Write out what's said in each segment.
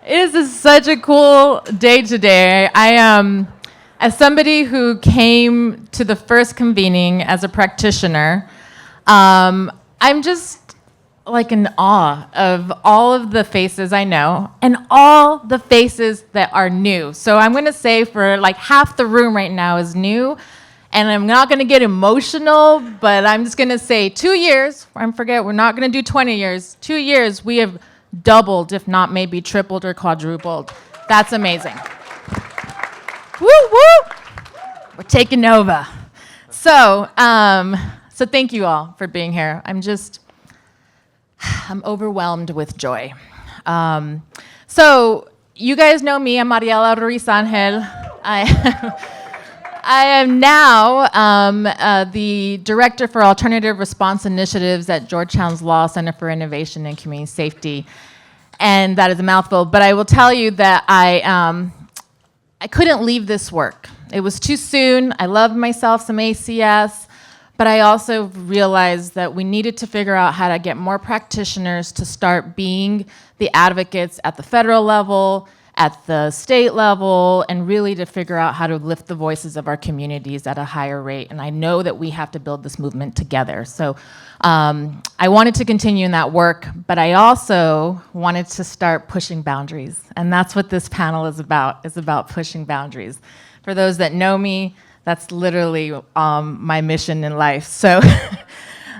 It is such a cool day today. As somebody who came to the first convening as a practitioner, I'm just like in awe of all of the faces I know and all the faces that are new. So I'm going to say for like half the room right now is new, and I'm not going to get emotional, but I'm just going to say 2 years. We're not going to do 20 years. 2 years, we have doubled, if not maybe tripled or quadrupled. That's amazing. Woo, woo! We're taking over. So thank you all for being here. I'm overwhelmed with joy. So you guys know me, I'm Mariela Ruiz-Angel. I am now the Director for Alternative Response Initiatives at Georgetown's Law Center for Innovation and Community Safety. And that is a mouthful, but I will tell you that I couldn't leave this work. It was too soon. I loved myself some ACS, but I also realized that we needed to figure out how to get more practitioners to start being the advocates at the federal level, at the state level, and really to figure out how to lift the voices of our communities at a higher rate. And I know that we have to build this movement together. So I wanted to continue in that work, but I also wanted to start pushing boundaries. And that's what this panel is about pushing boundaries. For those that know me, that's literally my mission in life. So,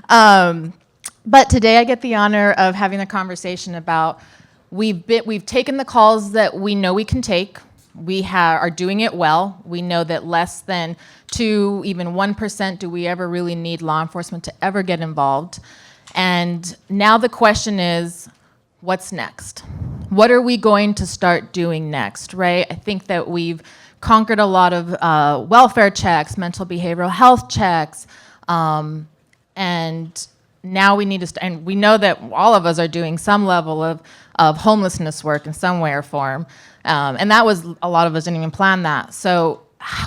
but today I get the honor of having a conversation about we've taken the calls that we know we can take. We are doing it well. We know that less than 2, even 1% do we ever really need law enforcement to ever get involved. And now the question is, what's next? What are we going to start doing next, right? I think that we've conquered a lot of welfare checks, mental behavioral health checks, and now we need to, and we know that all of us are doing some level of homelessness work in some way or form. And that was, a lot of us didn't even plan that. So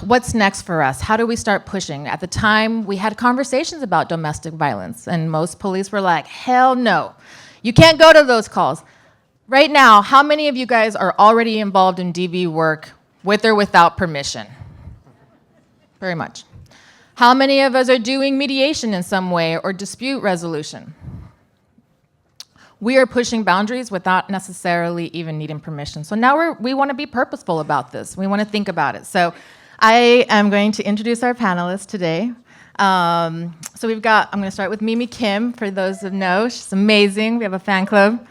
what's next for us? How do we start pushing? At the time, we had conversations about domestic violence, and most police were like, hell no, you can't go to those calls. Right now, how many of you guys are already involved in DV work with or without permission? Very much. How many of us are doing mediation in some way or dispute resolution? We are pushing boundaries without necessarily even needing permission. So now we want to be purposeful about this. We want to think about it. So I am going to introduce our panelists today. I'm going to start with Mimi Kim. For those that know, she's amazing. We have a fan club.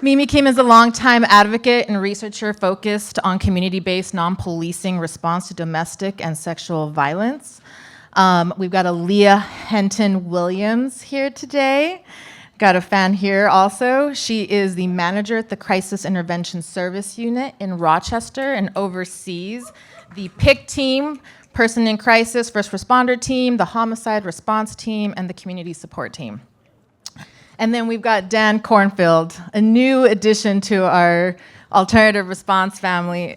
Mimi Kim is a longtime advocate and researcher focused on community-based non-policing response to domestic and sexual violence. We've got Aaliyah Henton-Williams here today. Got a fan here also. She is the manager at the Crisis Intervention Service Unit in Rochester and oversees the PIC team, Person in Crisis, First Responder team, the Homicide Response team, and the Community Support team. And then we've got Dan Cornfield, a new addition to our alternative response family,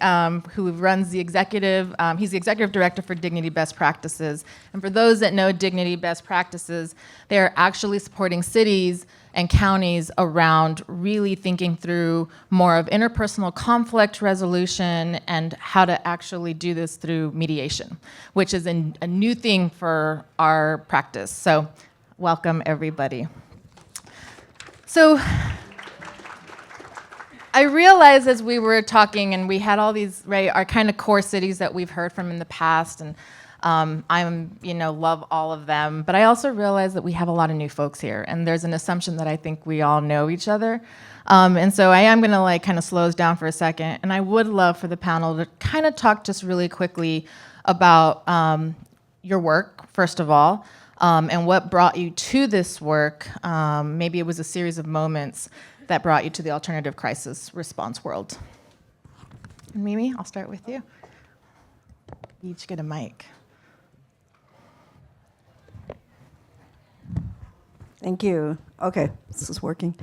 who runs the executive, he's the executive director for Dignity Best Practices. And for those that know Dignity Best Practices, they are actually supporting cities and counties around really thinking through more of interpersonal conflict resolution and how to actually do this through mediation, which is a new thing for our practice. So welcome, everybody. So I realized as we were talking and we had all these, right, our kind of core cities that we've heard from in the past, and love all of them, but I also realized that we have a lot of new folks here, and there's an assumption that I think we all know each other. And so I am gonna kind of slow us down for a second, and I would love for the panel to kind of talk just really quickly about your work, first of all, and what brought you to this work. Maybe it was a series of moments that brought you to the alternative crisis response world. And Mimi, I'll start with you. You each get a mic. Thank you. Okay, this is working.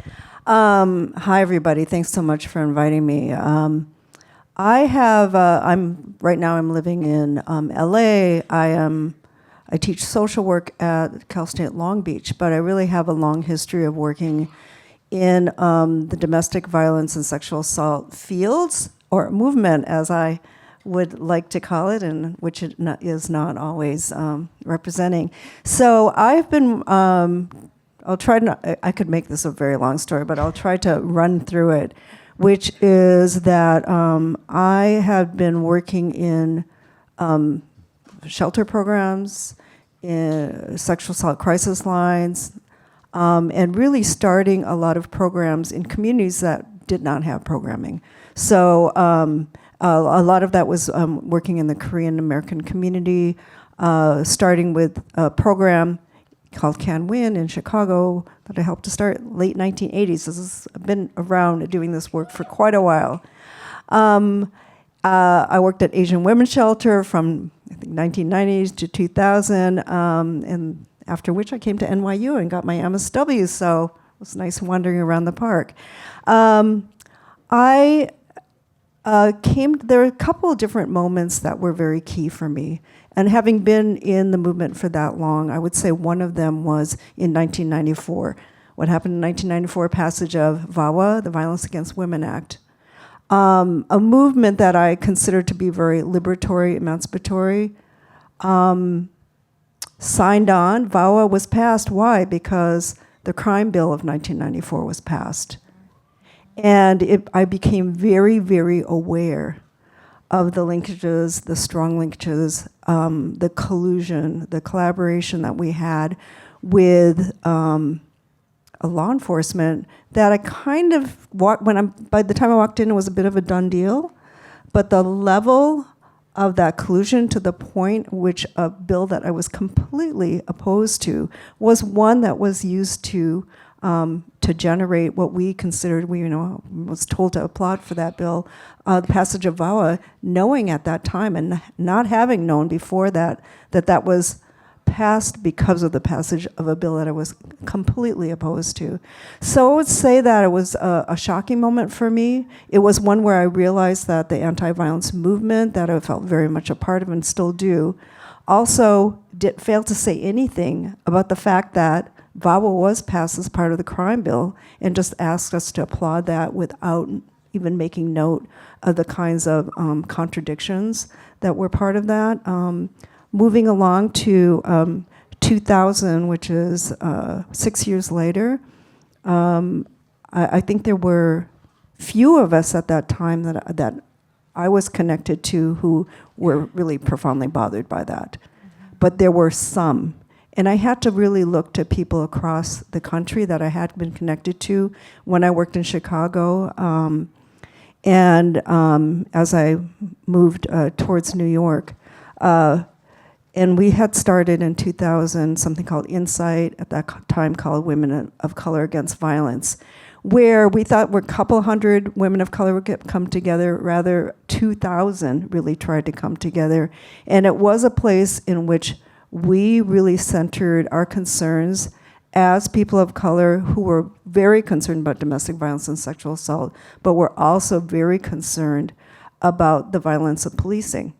Hi, everybody. Thanks so much for inviting me. I'm living in LA. I teach social work at Cal State Long Beach, but I really have a long history of working in the domestic violence and sexual assault fields, or movement, as I would like to call it, and which it is not always representing. So I've been, I'll try to, I could make this a very long story, but I'll try to run through it, which is that I have been working in shelter programs, in sexual assault crisis lines, and really starting a lot of programs in communities that did not have programming. So a lot of that was working in the Korean American community, starting with a program called Can Win in Chicago that I helped to start late 1980s. So I've been around doing this work for quite a while. I worked at Asian Women's Shelter from I think 1990s to 2000, and after which I came to NYU and got my MSW, so it was nice wandering around the park. There were a couple of different moments that were very key for me. And having been in the movement for that long, I would say one of them was in 1994. What happened in 1994, passage of VAWA, the Violence Against Women Act. A movement that I consider to be very liberatory, emancipatory. Signed on, VAWA was passed. Why? Because the crime bill of 1994 was passed. And I became very, very aware of the linkages, the strong linkages, the collusion, the collaboration that we had with law enforcement that I kind of by the time I walked in, it was a bit of a done deal. But the level of that collusion to the point which a bill that I was completely opposed to was one that was used to generate what we considered, was told to applaud for that bill, the passage of VAWA, knowing at that time and not having known before that was passed because of the passage of a bill that I was completely opposed to. So I would say that it was a shocking moment for me. It was one where I realized that the anti-violence movement that I felt very much a part of and still do, also failed to say anything about the fact that VAWA was passed as part of the crime bill and just asked us to applaud that without even making note of the kinds of contradictions that were part of that. Moving along to 2000, which is 6 years later, I think there were few of us at that time that I was connected to who were really profoundly bothered by that. But there were some. And I had to really look to people across the country that I had been connected to when I worked in Chicago. And as I moved towards New York, and we had started in 2000 something called Insight, at that time called Women of Color Against Violence, where we thought a couple hundred women of color would come together, rather 2,000 really tried to come together. And it was a place in which we really centered our concerns as people of color who were very concerned about domestic violence and sexual assault, but were also very concerned about the violence of policing.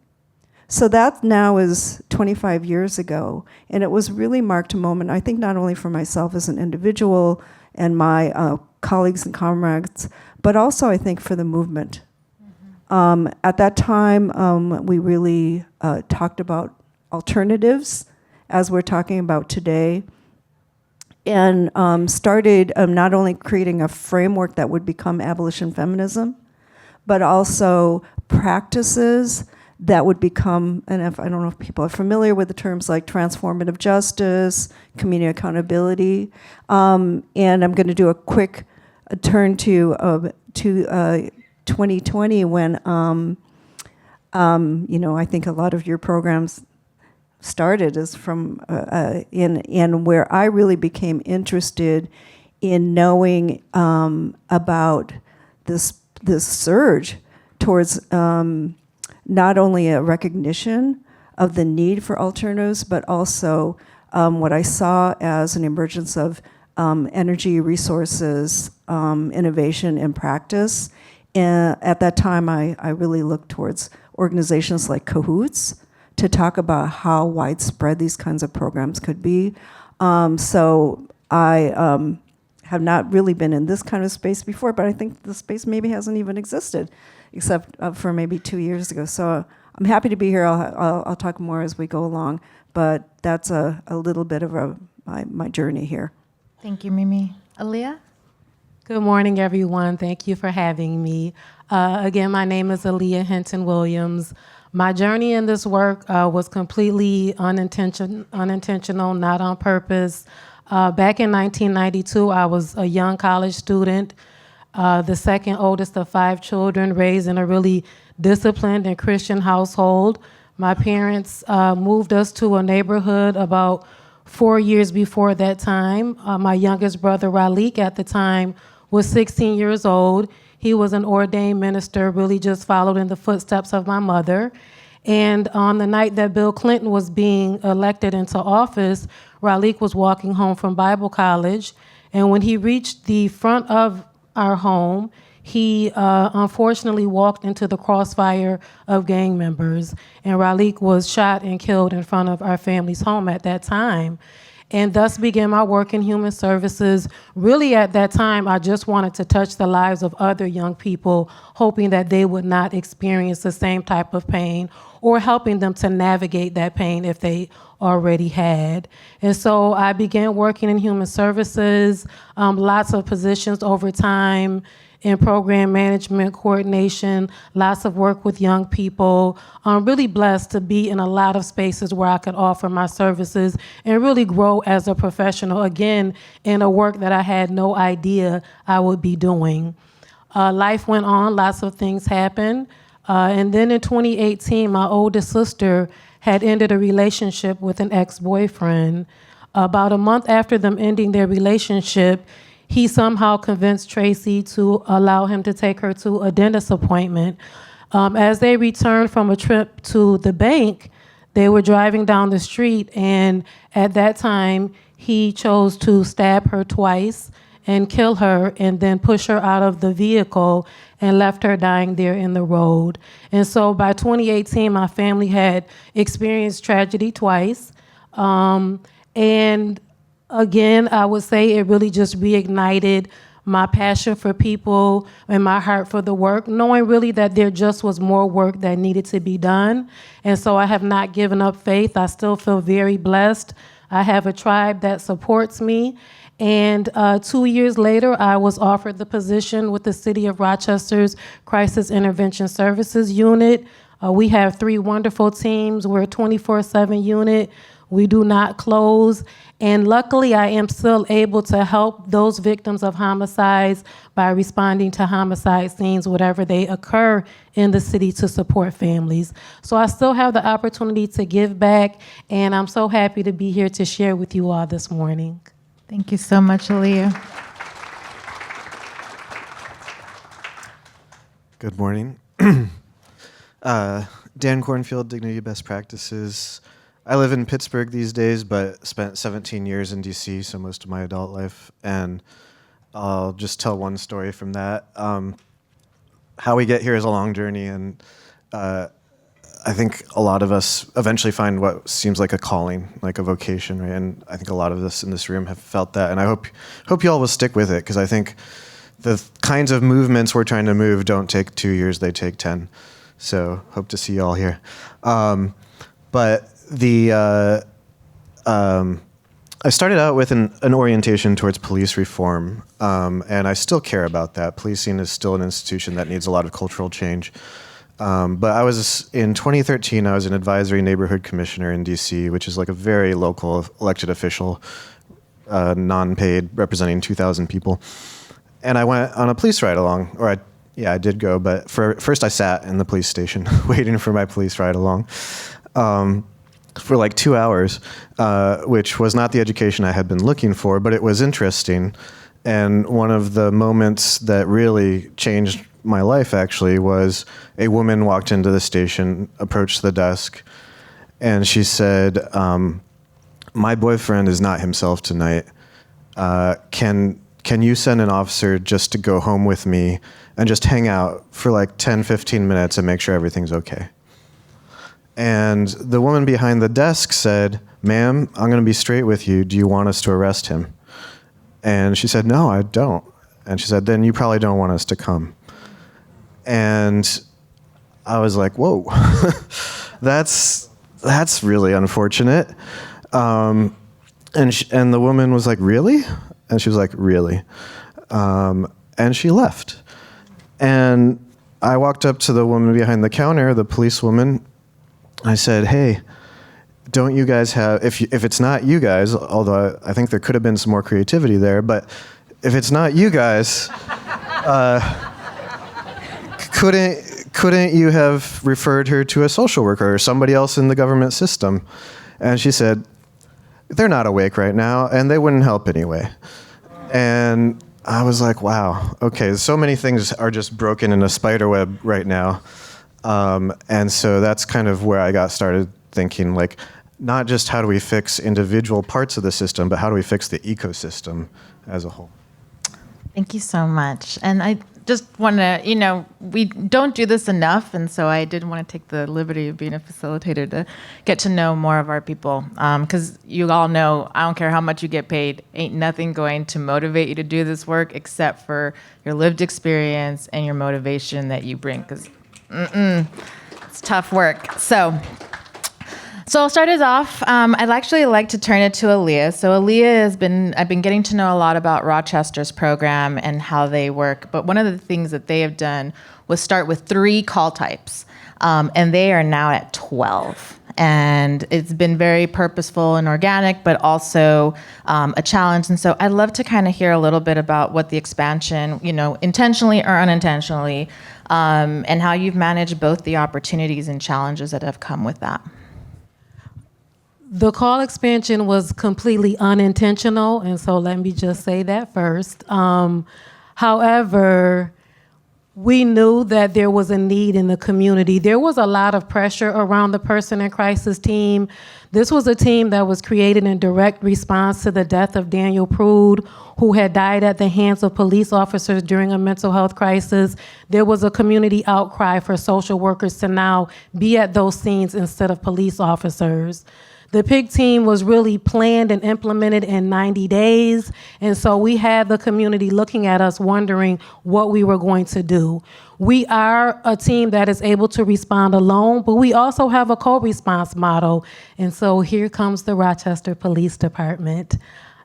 So that now is 25 years ago, and it was really marked a moment, I think, not only for myself as an individual and my colleagues and comrades, but also I think for the movement. At that time, we really talked about alternatives, as we're talking about today, and started not only creating a framework that would become abolition feminism, but also practices that would become, and I don't know if people are familiar with the terms like transformative justice, community accountability, and I'm going to do a quick turn to 2020 when, I think a lot of your programs started is from in where I really became interested in knowing about this surge towards not only a recognition of the need for alternatives, but also what I saw as an emergence of energy, resources, innovation, and practice. And at that time, I really looked towards organizations like Cahoots to talk about how widespread these kinds of programs could be. So I have not really been in this kind of space before, but I think the space maybe hasn't even existed, except for maybe 2 years ago. So I'm happy to be here. I'll talk more as we go along, but that's a little bit of my journey here. Thank you, Mimi. Aaliyah? Good morning, everyone. Thank you for having me. Again, my name is Aaliyah Hinton Williams. My journey in this work was completely unintentional, not on purpose. Back in 1992, I was a young college student, the second oldest of 5 children, raised in a really disciplined and Christian household. My parents moved us to a neighborhood about 4 years before that time. My youngest brother, Ralik, at the time, was 16 years old. He was an ordained minister, really just followed in the footsteps of my mother. And on the night that Bill Clinton was being elected into office, Ralik was walking home from Bible college. And when he reached the front of our home, he unfortunately walked into the crossfire of gang members. And Ralik was shot and killed in front of our family's home at that time. And thus began my work in human services. Really at that time, I just wanted to touch the lives of other young people, hoping that they would not experience the same type of pain, or helping them to navigate that pain if they already had. And so I began working in human services, lots of positions over time, in program management, coordination, lots of work with young people. I'm really blessed to be in a lot of spaces where I could offer my services and really grow as a professional, again, in a work that I had no idea I would be doing. Life went on, lots of things happened. And then in 2018, my oldest sister had ended a relationship with an ex-boyfriend. About a month after them ending their relationship, he somehow convinced Tracy to allow him to take her to a dentist appointment. As they returned from a trip to the bank, they were driving down the street, and at that time, he chose to stab her twice and kill her and then push her out of the vehicle and left her dying there in the road. And so by 2018, my family had experienced tragedy twice. And again, I would say it really just reignited my passion for people and my heart for the work, knowing really that there just was more work that needed to be done. And so I have not given up faith. I still feel very blessed. I have a tribe that supports me. And 2 years later, I was offered the position with the City of Rochester's Crisis Intervention Services Unit. We have 3 wonderful teams. We're a 24/7 unit. We do not close. And luckily, I am still able to help those victims of homicides by responding to homicide scenes, whatever they occur in the city, to support families. So I still have the opportunity to give back, and I'm so happy to be here to share with you all this morning. Thank you so much, Aaliyah. Good morning. Dan Cornfield, Dignity Best Practices. I live in Pittsburgh these days, but spent 17 years in DC, so most of my adult life. And I'll just tell one story from that. How we get here is a long journey, and I think a lot of us eventually find what seems like a calling, like a vocation, right? And I think a lot of us in this room have felt that, and I hope you all will stick with it, because I think the kinds of movements we're trying to move don't take 2 years, they take 10. So hope to see you all here. But I started out with an orientation towards police reform, and I still care about that. Policing is still an institution that needs a lot of cultural change. But in 2013, I was an advisory neighborhood commissioner in DC, which is like a very local elected official, non-paid, representing 2,000 people. And I went on a police ride-along, I did go, but first I sat in the police station waiting for my police ride-along for like 2 hours, which was not the education I had been looking for, but it was interesting. And one of the moments that really changed my life, actually, was a woman walked into the station, approached the desk, and she said, my boyfriend is not himself tonight. Can you send an officer just to go home with me and just hang out for like 10, 15 minutes and make sure everything's okay? And the woman behind the desk said, ma'am, I'm going to be straight with you. Do you want us to arrest him? And she said, no, I don't. And she said, then you probably don't want us to come. And I was like, whoa, that's really unfortunate. And the woman was like, really? And she was like, really? And she left. And I walked up to the woman behind the counter, the policewoman. I said, hey, don't you guys have, if it's not you guys, although I think there could have been some more creativity there, but if it's not you guys, couldn't you have referred her to a social worker or somebody else in the government system? And she said, they're not awake right now, and they wouldn't help anyway. And I was like, wow, okay, so many things are just broken in a spider web right now. And so that's kind of where I got started thinking, like, not just how do we fix individual parts of the system, but how do we fix the ecosystem as a whole? Thank you so much. And I just want to, we don't do this enough, and so I did want to take the liberty of being a facilitator to get to know more of our people. Because you all know, I don't care how much you get paid, ain't nothing going to motivate you to do this work except for your lived experience and your motivation that you bring, because it's tough work. So I'll start us off. I'd actually like to turn it to Aaliyah. So Aaliyah I've been getting to know a lot about Rochester's program and how they work. But one of the things that they have done was start with 3 call types. And they are now at 12. And it's been very purposeful and organic, but also a challenge. And so I'd love to kind of hear a little bit about what the expansion, intentionally or unintentionally, and how you've managed both the opportunities and challenges that have come with that. The call expansion was completely unintentional, and so let me just say that first. However, we knew that there was a need in the community. There was a lot of pressure around the Person in Crisis team. This was a team that was created in direct response to the death of Daniel Prude, who had died at the hands of police officers during a mental health crisis. There was a community outcry for social workers to now be at those scenes instead of police officers. The PIG team was really planned and implemented in 90 days, and so we had the community looking at us wondering what we were going to do. We are a team that is able to respond alone, but we also have a co-response model, and so here comes the Rochester Police Department.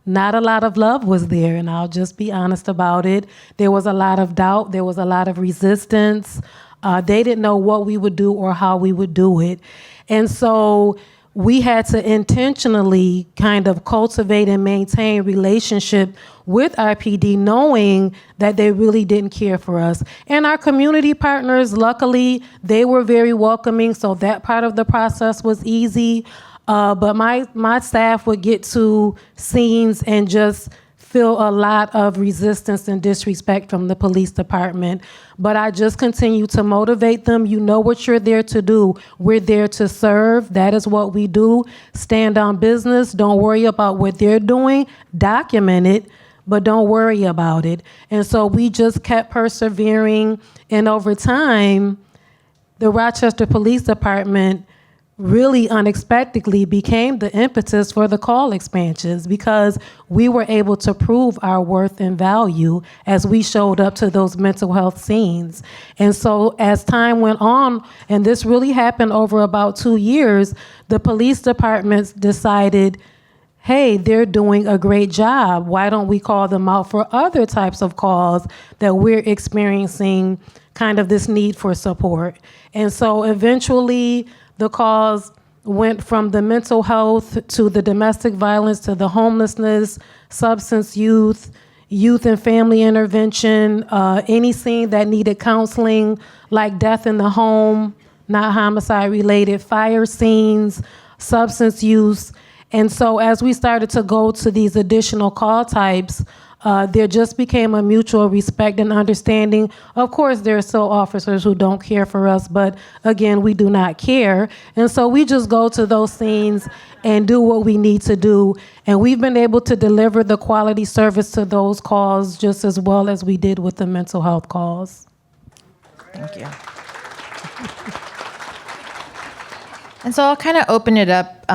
Not a lot of love was there, and I'll just be honest about it. There was a lot of doubt, there was a lot of resistance. They didn't know what we would do or how we would do it. And so we had to intentionally kind of cultivate and maintain relationship with our PD, knowing that they really didn't care for us. And our community partners, luckily, they were very welcoming, so that part of the process was easy. But my staff would get to scenes and just feel a lot of resistance and disrespect from the police department. But I just continue to motivate them. You know what you're there to do. We're there to serve. That is what we do. Stand on business. Don't worry about what they're doing. Document it, but don't worry about it. And so we just kept persevering. And over time, the Rochester Police Department really unexpectedly became the impetus for the call expansions, because we were able to prove our worth and value as we showed up to those mental health scenes. And so as time went on, and this really happened over about 2 years, the police departments decided, hey, they're doing a great job. Why don't we call them out for other types of calls that we're experiencing kind of this need for support? And so eventually, the calls went from the mental health to the domestic violence to the homelessness, substance youth and family intervention, any scene that needed counseling, like death in the home, not homicide related, fire scenes, substance use. And so as we started to go to these additional call types, there just became a mutual respect and understanding. Of course, there are still officers who don't care for us, but again, we do not care. And so we just go to those scenes and do what we need to do. And we've been able to deliver the quality service to those calls just as well as we did with the mental health calls. Thank you. And so I'll kind of open it up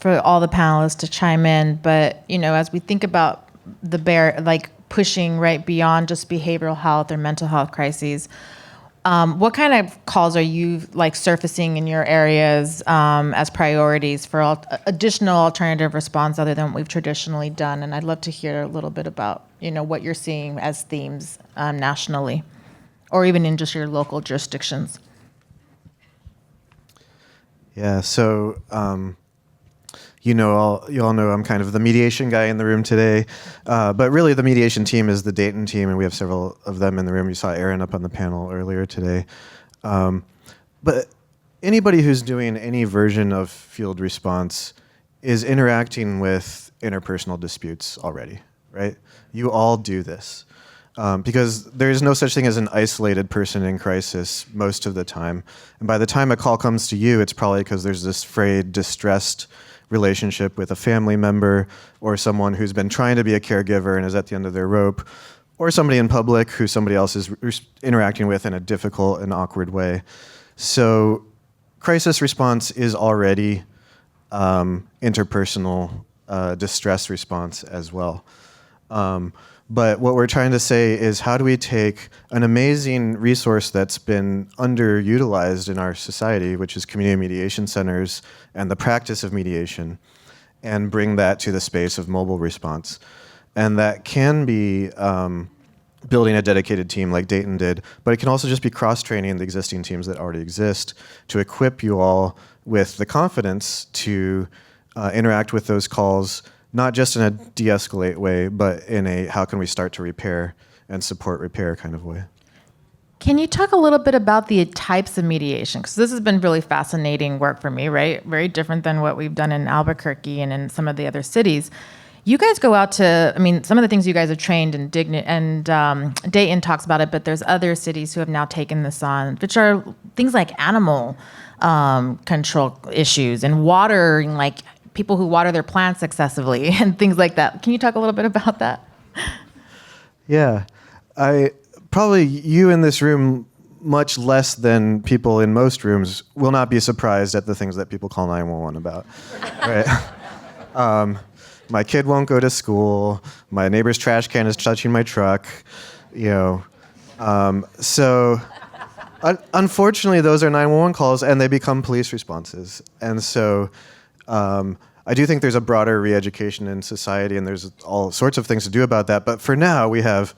for all the panelists to chime in. But, as we think about like pushing right beyond just behavioral health or mental health crises. What kind of calls are you like surfacing in your areas as priorities for additional alternative response other than what we've traditionally done? And I'd love to hear a little bit about, what you're seeing as themes nationally or even in just your local jurisdictions. Yeah, so you all know I'm kind of the mediation guy in the room today, but really the mediation team is the Dayton team, and we have several of them in the room. You saw Aaron up on the panel earlier today. But anybody who's doing any version of field response is interacting with interpersonal disputes already, right? You all do this. Because there's no such thing as an isolated person in crisis most of the time. And by the time a call comes to you, it's probably because there's this frayed, distressed relationship with a family member or someone who's been trying to be a caregiver and is at the end of their rope, or somebody in public who somebody else is interacting with in a difficult and awkward way. So crisis response is already interpersonal distress response as well. But what we're trying to say is, how do we take an amazing resource that's been underutilized in our society, which is community mediation centers and the practice of mediation, and bring that to the space of mobile response? And that can be building a dedicated team like Dayton did, but it can also just be cross-training the existing teams that already exist to equip you all with the confidence to interact with those calls, not just in a de-escalate way, but in a how can we start to repair and support repair kind of way. Can you talk a little bit about the types of mediation? Because this has been really fascinating work for me, right? Very different than what we've done in Albuquerque and in some of the other cities. You guys go out to, some of the things you guys have trained in Dayton talks about it, but there's other cities who have now taken this on, which are things like animal control issues and water, like people who water their plants excessively and things like that. Can you talk a little bit about that? Yeah, probably you in this room, much less than people in most rooms, will not be surprised at the things that people call 911 about, right? My kid won't go to school. My neighbor's trash can is touching my truck, So unfortunately, those are 911 calls, and they become police responses. And so I do think there's a broader re-education in society, and there's all sorts of things to do about that. But for now, we have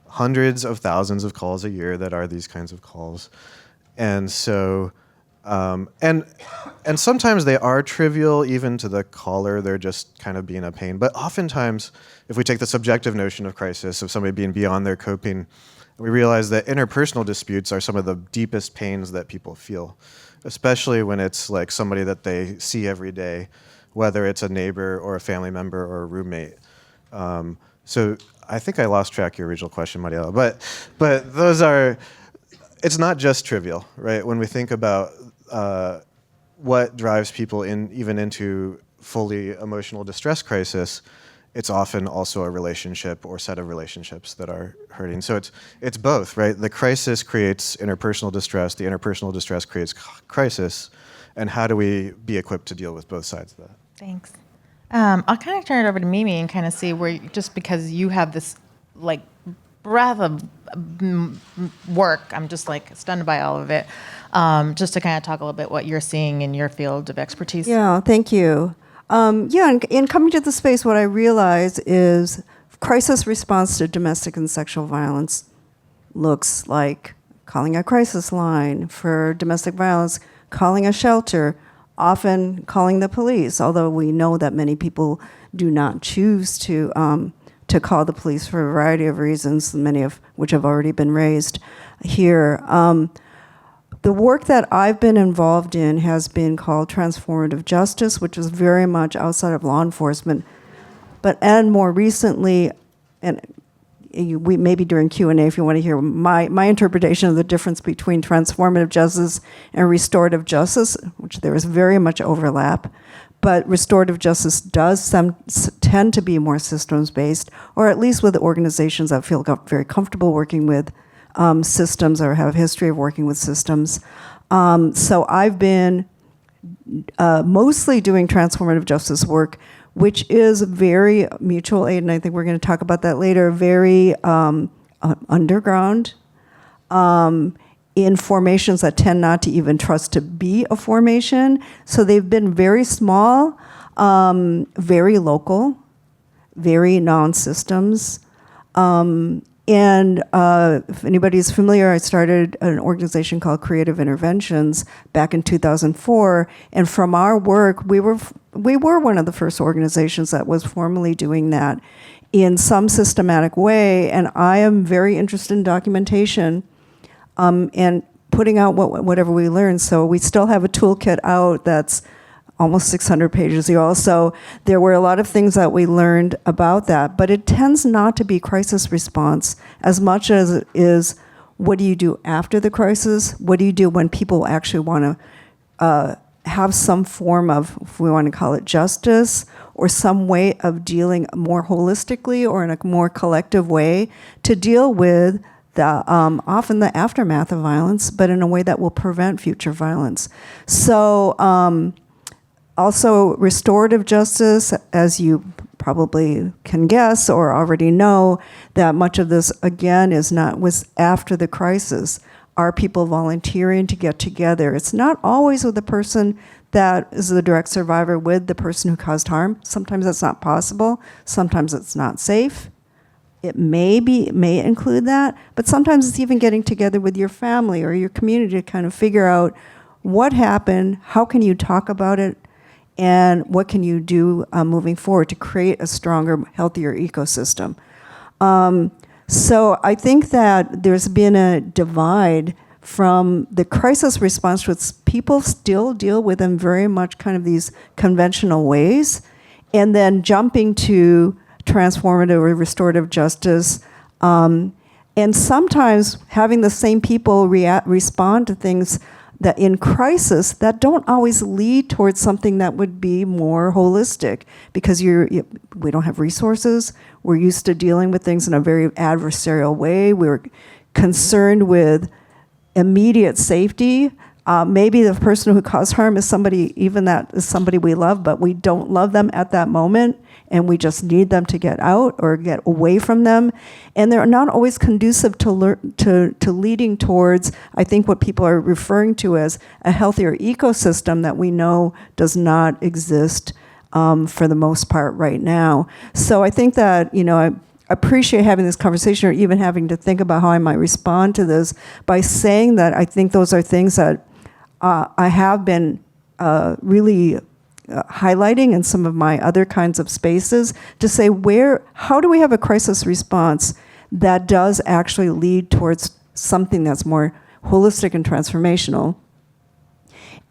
hundreds of thousands of calls a year that are these kinds of calls. And so, and sometimes they are trivial even to the caller. They're just kind of being a pain. But oftentimes, if we take the subjective notion of crisis, of somebody being beyond their coping, we realize that interpersonal disputes are some of the deepest pains that people feel, especially when it's like somebody that they see every day, whether it's a neighbor or a family member or a roommate. So I think I lost track of your original question, Mariela, but those are, it's not just trivial, right? When we think about what drives people even into fully emotional distress crisis, it's often also a relationship or set of relationships that are hurting. So it's both, right? The crisis creates interpersonal distress, the interpersonal distress creates crisis, and how do we be equipped to deal with both sides of that? Thanks. I'll kind of turn it over to Mimi and kind of see where, just because you have this like breadth of work, I'm just like stunned by all of it. Just to kind of talk a little bit what you're seeing in your field of expertise. Yeah, thank you. In coming to the space, what I realize is crisis response to domestic and sexual violence looks like calling a crisis line for domestic violence, calling a shelter, often calling the police, although we know that many people do not choose to call the police for a variety of reasons, many of which have already been raised here. The work that I've been involved in has been called transformative justice, which is very much outside of law enforcement. And more recently, and we maybe during Q&A if you want to hear my interpretation of the difference between transformative justice and restorative justice, which there is very much overlap. But restorative justice does tend to be more systems-based, or at least with organizations that feel very comfortable working with systems or have a history of working with systems. So I've been mostly doing transformative justice work which is very mutual aid, and I think we're going to talk about that later, very underground, in formations that tend not to even trust to be a formation. So they've been very small, very local, very non-systems. And if anybody's familiar, I started an organization called Creative Interventions back in 2004. And from our work, we were one of the first organizations that was formally doing that in some systematic way. And I am very interested in documentation and putting out whatever we learn. So we still have a toolkit out that's almost 600 pages. So there were a lot of things that we learned about that, but it tends not to be crisis response as much as it is what do you do after the crisis? What do you do when people actually want to have some form of, if we want to call it justice, or some way of dealing more holistically or in a more collective way to deal with the, often the aftermath of violence, but in a way that will prevent future violence. So also restorative justice, as you probably can guess or already know, that much of this, again, was after the crisis. Are people volunteering to get together? It's not always with the person that is the direct survivor with the person who caused harm. Sometimes that's not possible. Sometimes it's not safe. It may include that, but sometimes it's even getting together with your family or your community to kind of figure out what happened, how can you talk about it, and what can you do moving forward to create a stronger, healthier ecosystem. So I think that there's been a divide from the crisis response, which people still deal with in very much kind of these conventional ways, and then jumping to transformative or restorative justice, and sometimes having the same people respond to things that in crisis that don't always lead towards something that would be more holistic, because we don't have resources. We're used to dealing with things in a very adversarial way. We're concerned with immediate safety. Maybe the person who caused harm is somebody we love, but we don't love them at that moment, and we just need them to get out or get away from them. And they're not always conducive to leading towards, I think, what people are referring to as a healthier ecosystem that we know does not exist for the most part right now. So I think that, I appreciate having this conversation, or even having to think about how I might respond to this, by saying that I think those are things that I have been really highlighting in some of my other kinds of spaces, to say how do we have a crisis response that does actually lead towards something that's more holistic and transformational.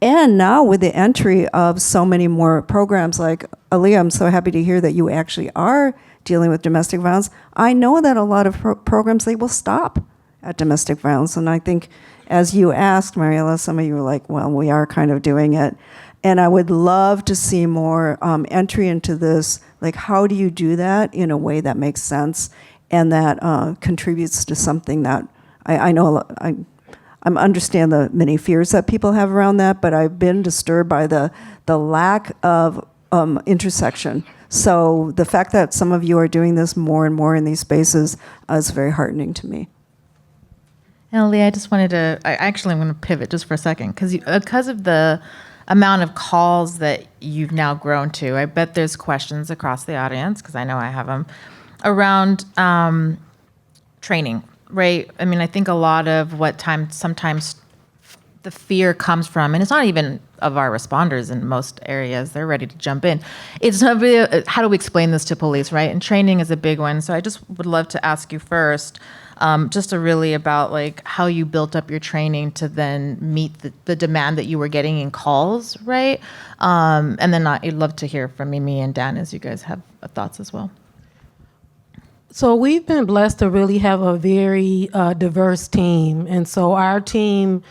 And now with the entry of so many more programs like Aaliyah, I'm so happy to hear that you actually are dealing with domestic violence. I know that a lot of programs, they will stop at domestic violence. And I think, as you asked, Mariela, some of you were like, well, we are kind of doing it. And I would love to see more entry into this. Like, how do you do that in a way that makes sense and that contributes to something that I know I understand the many fears that people have around that, but I've been disturbed by the lack of intersection. So the fact that some of you are doing this more and more in these spaces is very heartening to me. And Leah, I'm going to pivot just for a second, because of the amount of calls that you've now grown to, I bet there's questions across the audience, because I know I have them, around training, right? I mean, I think a lot of sometimes the fear comes from, and it's not even of our responders in most areas, they're ready to jump in. It's not really, how do we explain this to police, right? And training is a big one. So I just would love to ask you first, just to really about like how you built up your training to then meet the demand that you were getting in calls, right? And then I'd love to hear from Mimi and Dan, as you guys have thoughts as well. So we've been blessed to really have a very diverse team. And so our team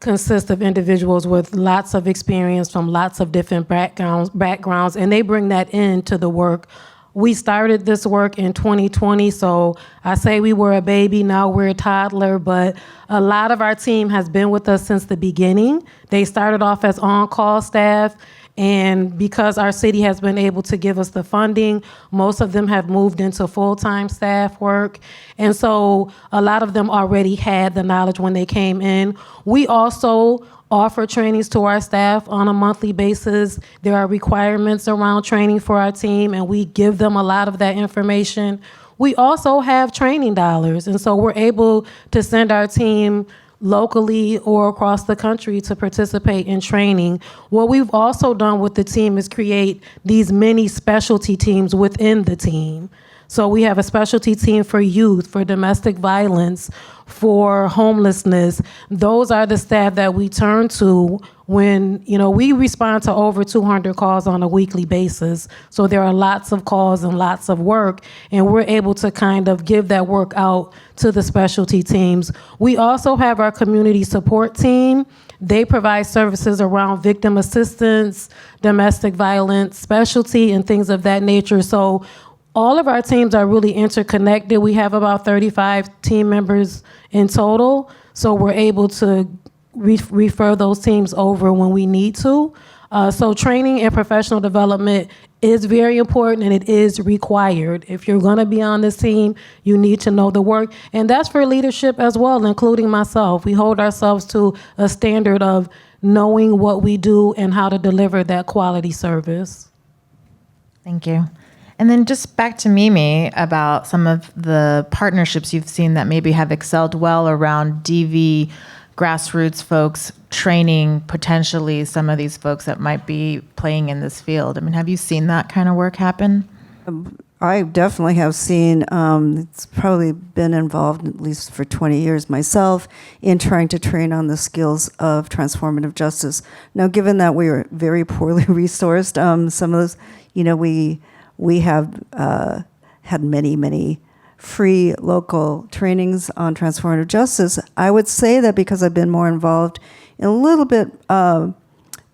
consists of individuals with lots of experience from lots of different backgrounds, and they bring that into the work. We started this work in 2020, so I say we were a baby, now we're a toddler, but a lot of our team has been with us since the beginning. They started off as on-call staff, And because our city has been able to give us the funding, most of them have moved into full-time staff work. And so a lot of them already had the knowledge when they came in. We also offer trainings to our staff on a monthly basis. There are requirements around training for our team, and we give them a lot of that information. We also have training dollars, and so we're able to send our team locally or across the country to participate in training. What we've also done with the team is create these mini specialty teams within the team. So we have a specialty team for youth, for domestic violence, for homelessness. Those are the staff that we turn to when, we respond to over 200 calls on a weekly basis. So there are lots of calls and lots of work, and we're able to kind of give that work out to the specialty teams. We also have our community support team. They provide services around victim assistance, domestic violence, specialty, and things of that nature. So all of our teams are really interconnected. We have about 35 team members in total, so we're able to refer those teams over when we need to. So training and professional development is very important, and it is required. If you're going to be on this team, you need to know the work, and that's for leadership as well, including myself. We hold ourselves to a standard of knowing what we do and how to deliver that quality service. Thank you. And then just back to Mimi about some of the partnerships you've seen that maybe have excelled well around DV grassroots folks training potentially some of these folks that might be playing in this field. I mean, have you seen that kind of work happen? I definitely have seen, it's probably been involved at least for 20 years myself in trying to train on the skills of transformative justice. Now, given that we were very poorly resourced, some of those, we have had many free local trainings on transformative justice. I would say that because I've been more involved in a little bit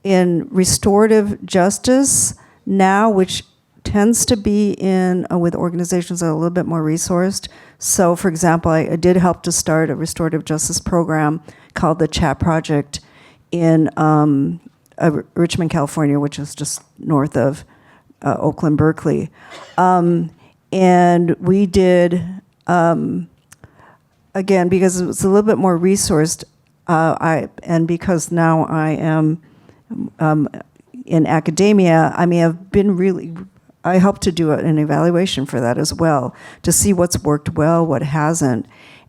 in restorative justice now, which tends to be in with organizations that are a little bit more resourced. So, for example, I did help to start a restorative justice program called the Chat Project in Richmond, California, which is just north of Oakland, Berkeley. And we did, again, because it was a little bit more resourced, and because now I am in academia, I helped to do an evaluation for that as well, to see what's worked well, what hasn't.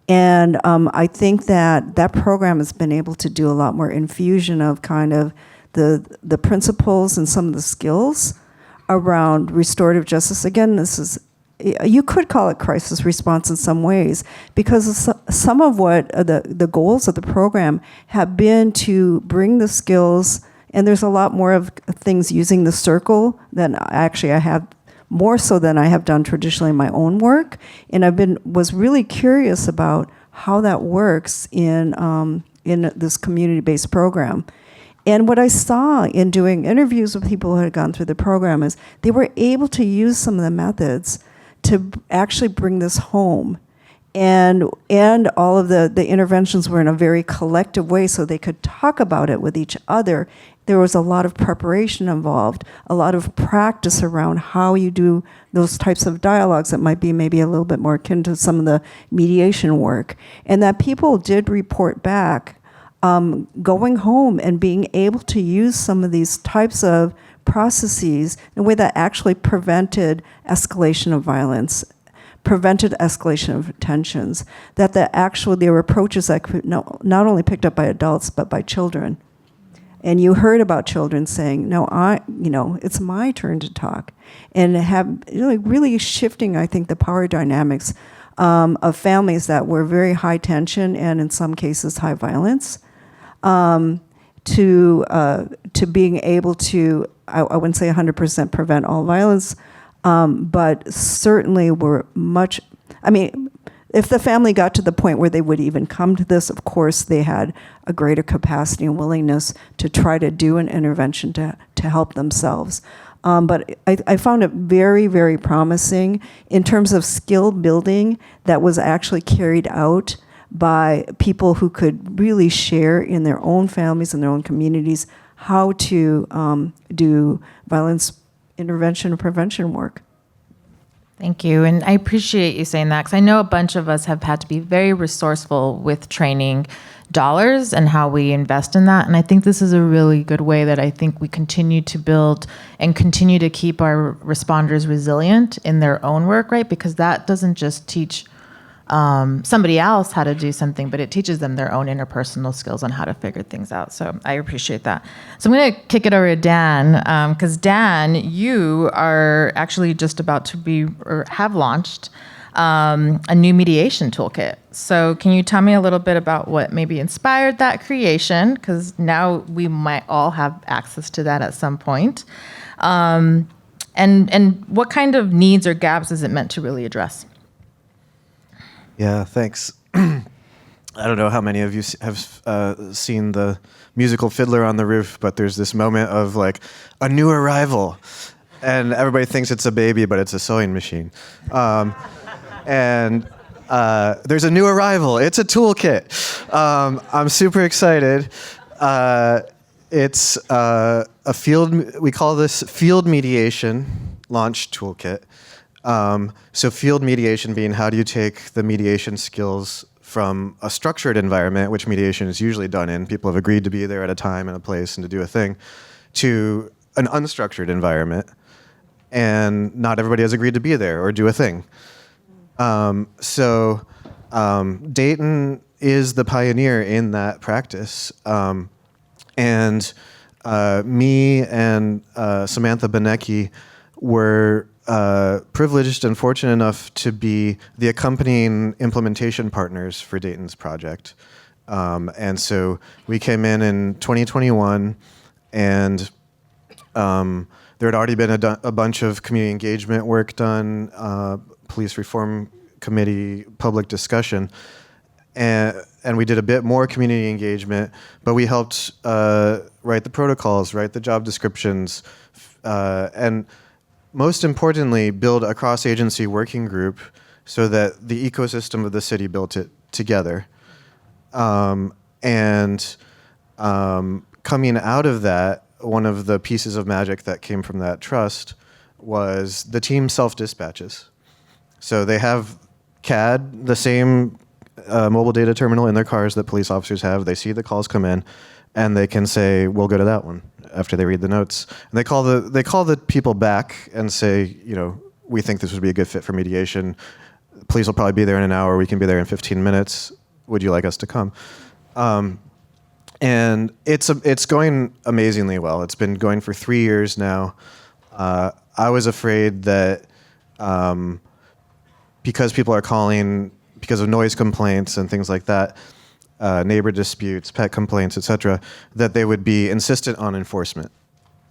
And I think that program has been able to do a lot more infusion of kind of the principles and some of the skills around restorative justice. Again, you could call it crisis response in some ways, because some of what the goals of the program have been to bring the skills, and there's a lot more of things using the circle than actually I have, more so than I have done traditionally in my own work. And was really curious about how that works in this community-based program. And what I saw in doing interviews with people who had gone through the program is they were able to use some of the methods to actually bring this home. And all of the interventions were in a very collective way, so they could talk about it with each other. There was a lot of preparation involved, a lot of practice around how you do those types of dialogues that might be maybe a little bit more akin to some of the mediation work. And that people did report back going home and being able to use some of these types of processes in a way that actually prevented escalation of violence, prevented escalation of tensions, that there were approaches that could not only picked up by adults but by children. And you heard about children saying, "No, it's my turn to talk," and have really shifting, I think, the power dynamics of families that were very high tension and in some cases high violence, to being able to, I wouldn't say 100% prevent all violence, but certainly were much. I mean, if the family got to the point where they would even come to this, of course, they had a greater capacity and willingness to try to do an intervention to help themselves. But I found it very, very promising in terms of skill building that was actually carried out by people who could really share in their own families and their own communities how to do violence intervention and prevention work. Thank you. And I appreciate you saying that because I know a bunch of us have had to be very resourceful with training dollars and how we invest in that. And I think this is a really good way that I think we continue to build and continue to keep our responders resilient in their own work, right? Because that doesn't just teach somebody else how to do something, but it teaches them their own interpersonal skills on how to figure things out. So I appreciate that. So I'm going to kick it over to Dan, because Dan, you are actually just about to be or have launched a new mediation toolkit. So can you tell me a little bit about what maybe inspired that creation? Because now we might all have access to that at some point. And what kind of needs or gaps is it meant to really address? Yeah, thanks. I don't know how many of you have seen the musical Fiddler on the Roof, but there's this moment of like a new arrival, and everybody thinks it's a baby, but it's a sewing machine. And there's a new arrival. It's a toolkit. I'm super excited. It's a field. We call this Field Mediation Launch Toolkit. So field mediation being how do you take the mediation skills from a structured environment, which mediation is usually done in, people have agreed to be there at a time and a place and to do a thing, to an unstructured environment, and not everybody has agreed to be there or do a thing. Dayton is the pioneer in that practice. And me and Samantha Benecki were privileged and fortunate enough to be the accompanying implementation partners for Dayton's project. And so we came in 2021, and there had already been a bunch of community engagement work done, police reform committee, public discussion, and we did a bit more community engagement, but we helped write the protocols, write the job descriptions, and most importantly, build a cross-agency working group so that the ecosystem of the city built it together. Coming out of that, one of the pieces of magic that came from that trust was the team self-dispatches. So they have CAD, the same mobile data terminal in their cars that police officers have. They see the calls come in, and they can say, we'll go to that one after they read the notes. And they call the people back and say, we think this would be a good fit for mediation. Police will probably be there in an hour. We can be there in 15 minutes. Would you like us to come? And it's going amazingly well. It's been going for 3 years now. I was afraid that because people are calling because of noise complaints and things like that, neighbor disputes, pet complaints, etc., that they would be insistent on enforcement.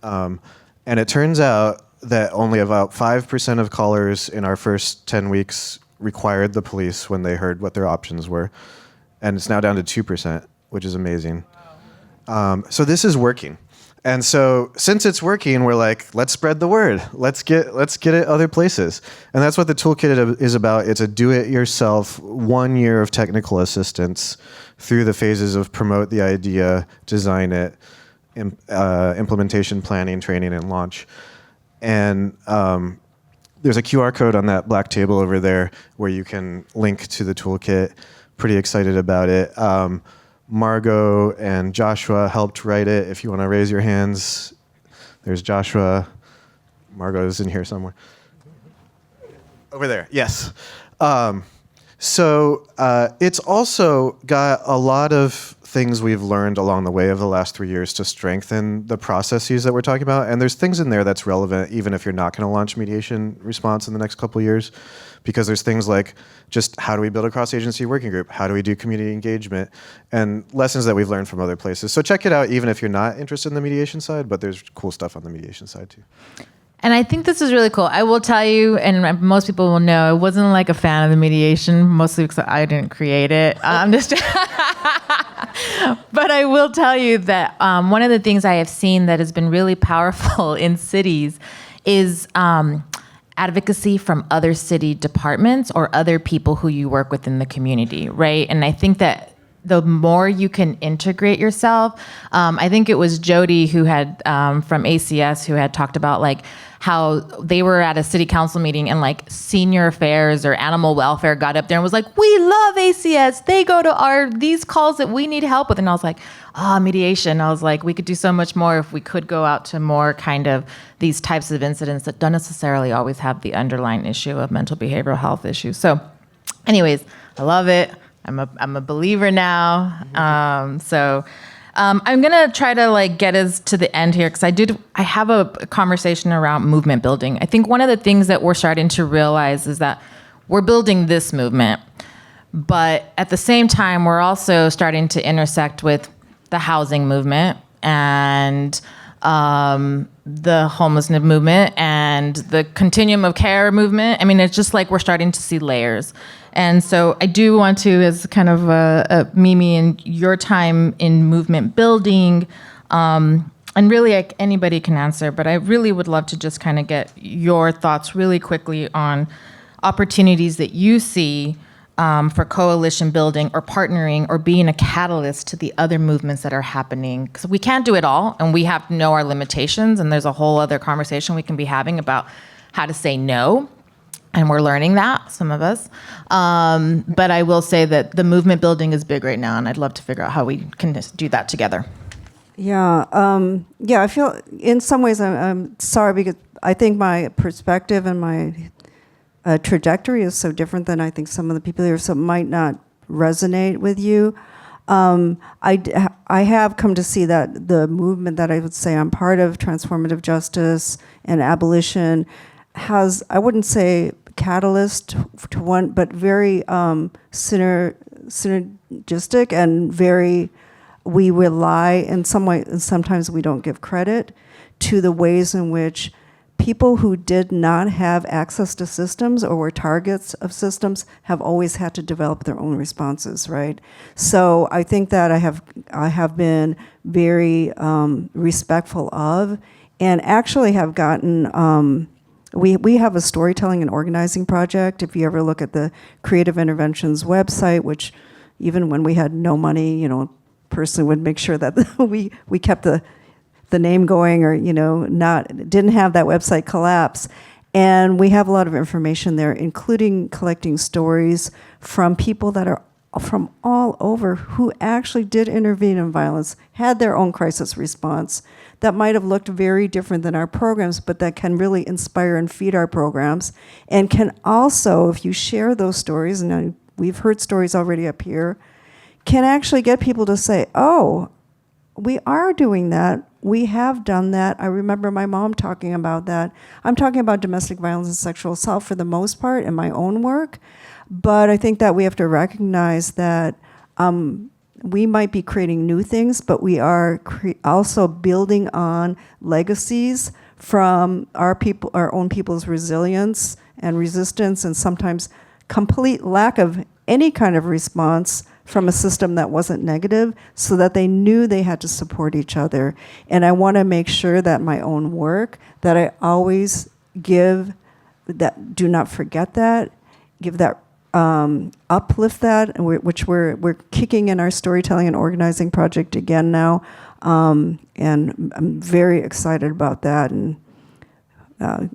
And it turns out that only about 5% of callers in our first 10 weeks required the police when they heard what their options were. And it's now down to 2%, which is amazing. So this is working. And so since it's working, we're like, let's spread the word. Let's get it other places. And that's what the toolkit is about. It's a do-it-yourself 1 year of technical assistance through the phases of promote the idea, design it, implementation, planning, training, and launch. And there's a QR code on that black table over there where you can link to the toolkit. Pretty excited about it. Margot and Joshua helped write it. If you want to raise your hands, there's Joshua. Margot's in here somewhere. Over there, yes. So it's also got a lot of things we've learned along the way of the last 3 years to strengthen the processes that we're talking about. And there's things in there that's relevant even if you're not going to launch mediation response in the next couple of years. Because there's things like just how do we build a cross-agency working group? How do we do community engagement? And lessons that we've learned from other places. So check it out even if you're not interested in the mediation side, but there's cool stuff on the mediation side too. And I think this is really cool. I will tell you, and most people will know, I wasn't like a fan of the mediation, mostly because I didn't create it. But I will tell you that one of the things I have seen that has been really powerful in cities is advocacy from other city departments or other people who you work with in the community, right? And I think that the more you can integrate yourself. I think it was Jody who had from ACS who had talked about like how they were at a city council meeting and like senior affairs or animal welfare got up there and was like, we love ACS. They go to these calls that we need help with. And I was like, mediation. I was like, we could do so much more if we could go out to more kind of these types of incidents that don't necessarily always have the underlying issue of mental behavioral health issues. So anyways, I love it. I'm a believer now. I'm gonna try to like get us to the end here because I have a conversation around movement building. I think one of the things that we're starting to realize is that we're building this movement, but at the same time, we're also starting to intersect with the housing movement and the homelessness movement and the continuum of care movement. I mean, it's just like we're starting to see layers. And so I do want to, as kind of Mimi, in your time in movement building, and really like anybody can answer, but I really would love to just kind of get your thoughts really quickly on opportunities that you see for coalition building or partnering or being a catalyst to the other movements that are happening. Because we can't do it all, and we have to know our limitations, and there's a whole other conversation we can be having about how to say no. And we're learning that, some of us. But I will say that the movement building is big right now, and I'd love to figure out how we can just do that together. Yeah, I feel in some ways I'm sorry because I think my perspective and my trajectory is so different than I think some of the people here, so it might not resonate with you. I have come to see that the movement that I would say I'm part of, transformative justice and abolition, has, I wouldn't say catalyst to one, but very synergistic and very, we rely in some way, and sometimes we don't give credit to the ways in which people who did not have access to systems or were targets of systems have always had to develop their own responses, right? So I think that I have been very respectful of, and actually have gotten. We have a storytelling and organizing project. If you ever look at the Creative Interventions website, which even when we had no money, personally would make sure that we kept the name going, or didn't have that website collapse. And we have a lot of information there, including collecting stories from people that are from all over who actually did intervene in violence, had their own crisis response that might have looked very different than our programs, but that can really inspire and feed our programs, and can also, if you share those stories, and we've heard stories already up here, can actually get people to say, oh, we are doing that. We have done that. I remember my mom talking about that. I'm talking about domestic violence and sexual assault for the most part in my own work, but I think that we have to recognize that we might be creating new things, but we are also building on legacies from our own people's resilience and resistance, and sometimes complete lack of any kind of response from a system that wasn't negative, so that they knew they had to support each other. And I want to make sure that my own work, that I always give that, do not forget that, give that, uplift that, and which we're kicking in our storytelling and organizing project again now, and I'm very excited about that, and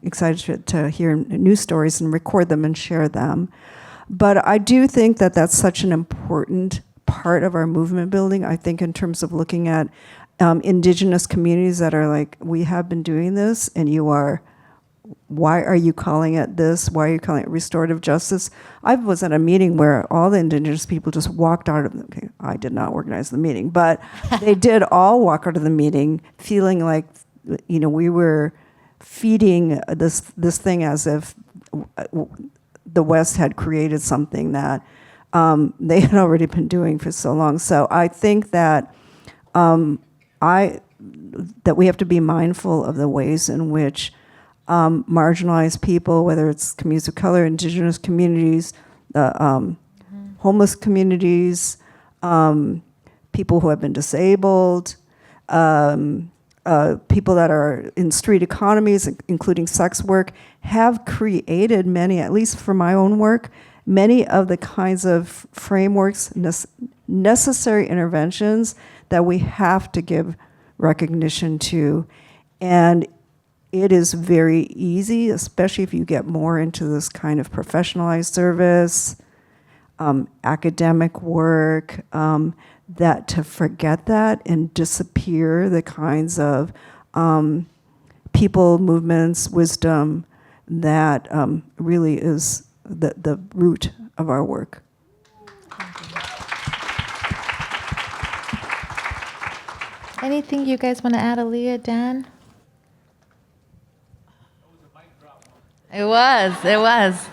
excited to hear new stories and record them and share them. But I do think that that's such an important part of our movement building. I think in terms of looking at indigenous communities that are like, we have been doing this, and why are you calling it this? Why are you calling it restorative justice? I was at a meeting where all the indigenous people just walked out of okay, I did not organize the meeting, but they did all walk out of the meeting feeling like, we were feeding this thing as if the West had created something that they had already been doing for so long. So I think that that we have to be mindful of the ways in which marginalized people, whether it's communities of color, indigenous communities, homeless communities, people who have been disabled, people that are in street economies, including sex work, have created many, at least for my own work, many of the kinds of frameworks necessary interventions that we have to give recognition to. And it is very easy, especially if you get more into this kind of professionalized service, academic work, that to forget that and disappear the kinds of people, movements, wisdom that really is the root of our work. Anything you guys want to add, Aaliyah, Dan? It was.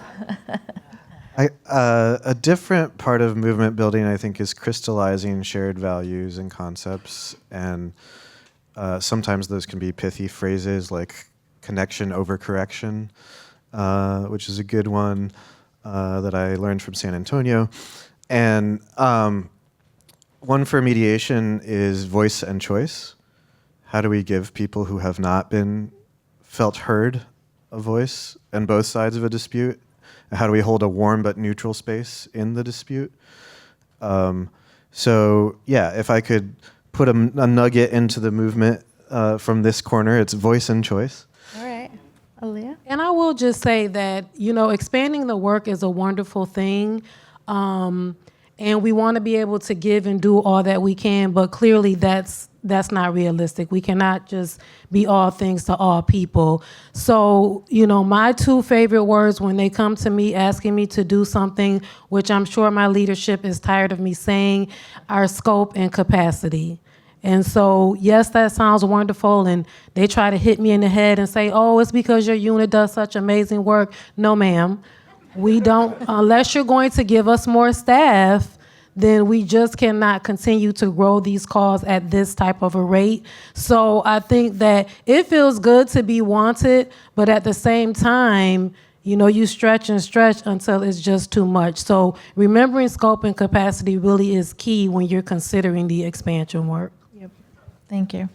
A different part of movement building, I think, is crystallizing shared values and concepts. And sometimes those can be pithy phrases like connection over correction, which is a good one that I learned from San Antonio. And one for mediation is voice and choice. How do we give people who have not been felt heard a voice on both sides of a dispute? How do we hold a warm but neutral space in the dispute? So yeah, if I could put a nugget into the movement from this corner, it's voice and choice. All right. Aaliyah? And I will just say that, expanding the work is a wonderful thing. And we want to be able to give and do all that we can, but clearly that's not realistic. We cannot just be all things to all people. So, my two favorite words when they come to me asking me to do something, which I'm sure my leadership is tired of me saying, are scope and capacity. And so, yes, that sounds wonderful, and they try to hit me in the head and say, oh, it's because your unit does such amazing work. No, ma'am. We don't, unless you're going to give us more staff, then we just cannot continue to grow these calls at this type of a rate. So I think that it feels good to be wanted, but at the same time, you stretch and stretch until it's just too much. So remembering scope and capacity really is key when you're considering the expansion work. Yep. Thank you.